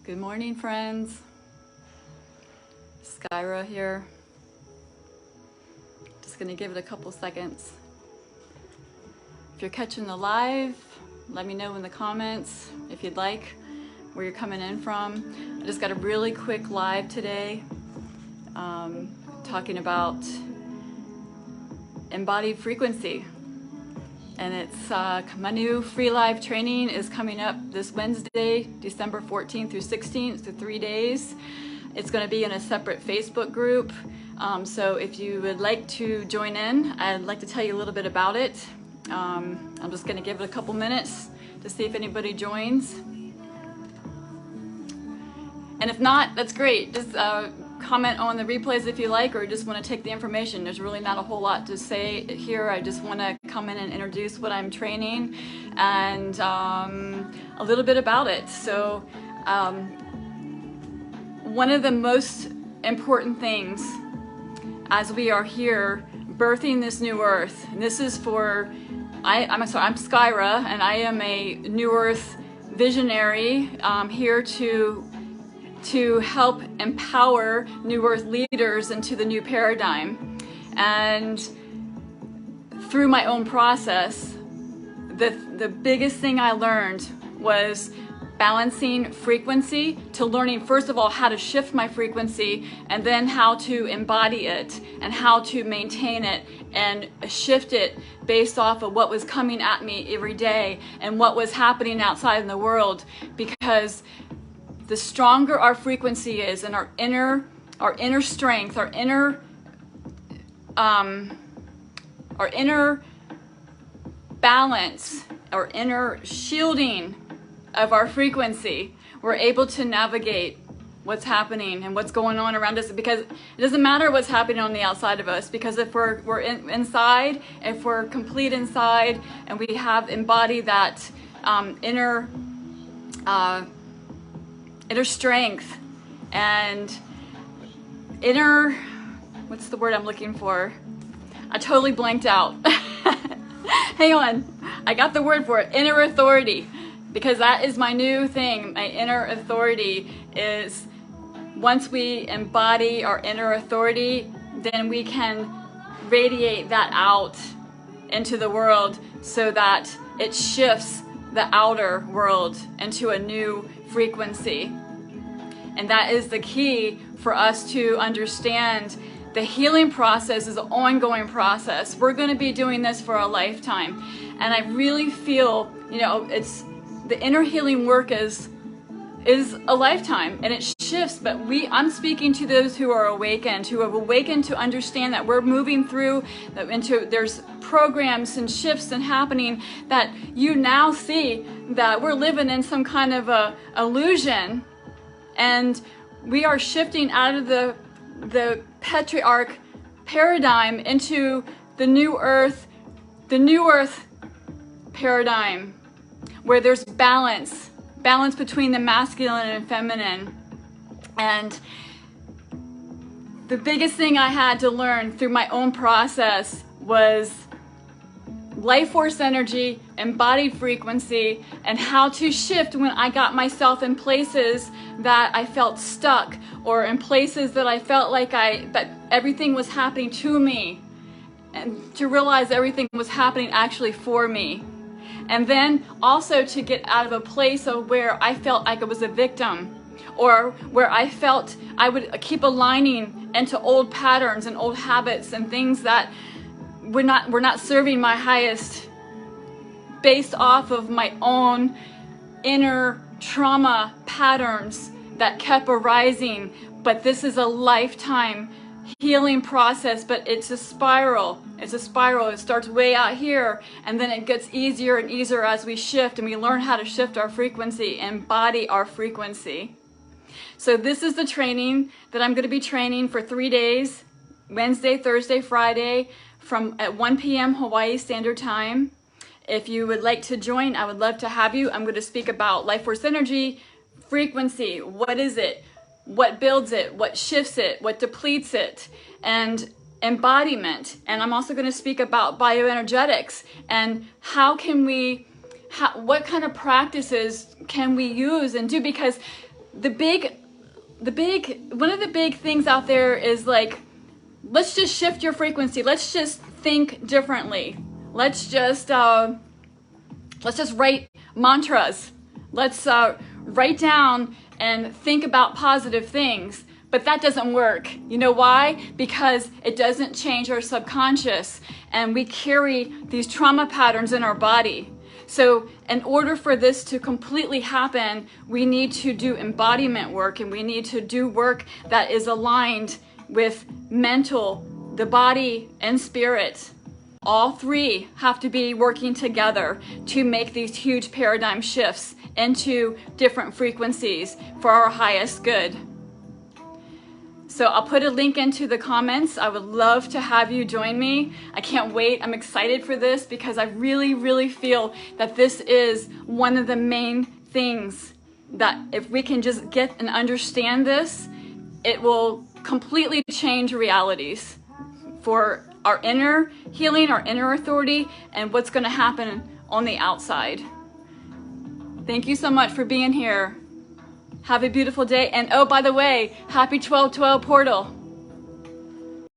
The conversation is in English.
Good morning, friends. Skyra here. Just gonna give it a couple seconds. If you're catching the live, let me know in the comments if you'd like, where you're coming in from. I just got a really quick live today, talking about Embodied Frequency. And it's my new free live training is coming up this Wednesday, December 14th through 16th, so 3 days. It's going to be in a separate Facebook group. So if you would like to join in, I'd like to tell you a little bit about it. I'm just going to give it a couple minutes to see if anybody joins. And if not, that's great. Just comment on the replays if you like, or just want to take the information. There's really not a whole lot to say here. I just want to come in and introduce what I'm training and a little bit about it. So one of the most important things as we are here birthing this new earth, and this is for, I'm Skyra, and I am a new earth visionary here to help empower New Earth leaders into the new paradigm. And through my own process, the biggest thing I learned was balancing frequency, to learning first of all how to shift my frequency, and then how to embody it and how to maintain it and shift it based off of what was coming at me every day and what was happening outside in the world. Because the stronger our frequency is, and our inner strength, our inner balance, our inner shielding of our frequency, we're able to navigate what's happening and what's going on around us. Because it doesn't matter what's happening on the outside of us, because if we're inside, if we're complete inside, and we have embodied that inner strength and what's the word I'm looking for? I totally blanked out. Hang on, I got the word for it. Inner authority, because that is my new thing. My inner authority is, once we embody our inner authority, then we can radiate that out into the world so that it shifts the outer world into a new frequency. And that is the key for us to understand. The healing process is an ongoing process. We're going to be doing this for a lifetime. And I really feel, it's the inner healing work is a lifetime, and it shifts. But I'm speaking to those who are awakened, who have awakened to understand that we're moving through there's programs and shifts and happening, that you now see that we're living in some kind of a illusion, and we are shifting out of the patriarch paradigm into the new earth paradigm, where there's balance between the masculine and feminine. And the biggest thing I had to learn through my own process was life force energy, embodied frequency, and how to shift when I got myself in places that I felt stuck, or in places that I felt like that everything was happening to me, and to realize everything was happening actually for me. And then also to get out of a place of where I felt like I was a victim, or where I felt I would keep aligning into old patterns and old habits and things that were not serving my highest, based off of my own inner trauma patterns that kept arising. But this is a lifetime healing process, but it's a spiral. It's a spiral. It starts way out here, and then it gets easier and easier as we shift, and we learn how to shift our frequency, embody our frequency. So this is the training that I'm going to be training for 3 days, Wednesday, Thursday, Friday, at 1 p.m. Hawaii Standard Time. If you would like to join, I would love to have you. I'm going to speak about life force energy, frequency. What is it? What builds it? What shifts it? What depletes it? And embodiment. And I'm also going to speak about bioenergetics and what kind of practices can we use and do, because one of the big things out there is like, let's just shift your frequency. Let's just think differently. Let's just write mantras. Let's write down and think about positive things. But that doesn't work. You know why? Because it doesn't change our subconscious, and we carry these trauma patterns in our body. So in order for this to completely happen, we need to do embodiment work, and we need to do work that is aligned with mental, the body, and spirit. All three have to be working together to make these huge paradigm shifts into different frequencies for our highest good. So I'll put a link into the comments. I would love to have you join me. I can't wait. I'm excited for this because I really, really feel that this is one of the main things that if we can just get and understand this, it will completely change realities for our inner healing, our inner authority, and what's going to happen on the outside. Thank you so much for being here. Have a beautiful day. And oh, by the way, happy 12/12 portal.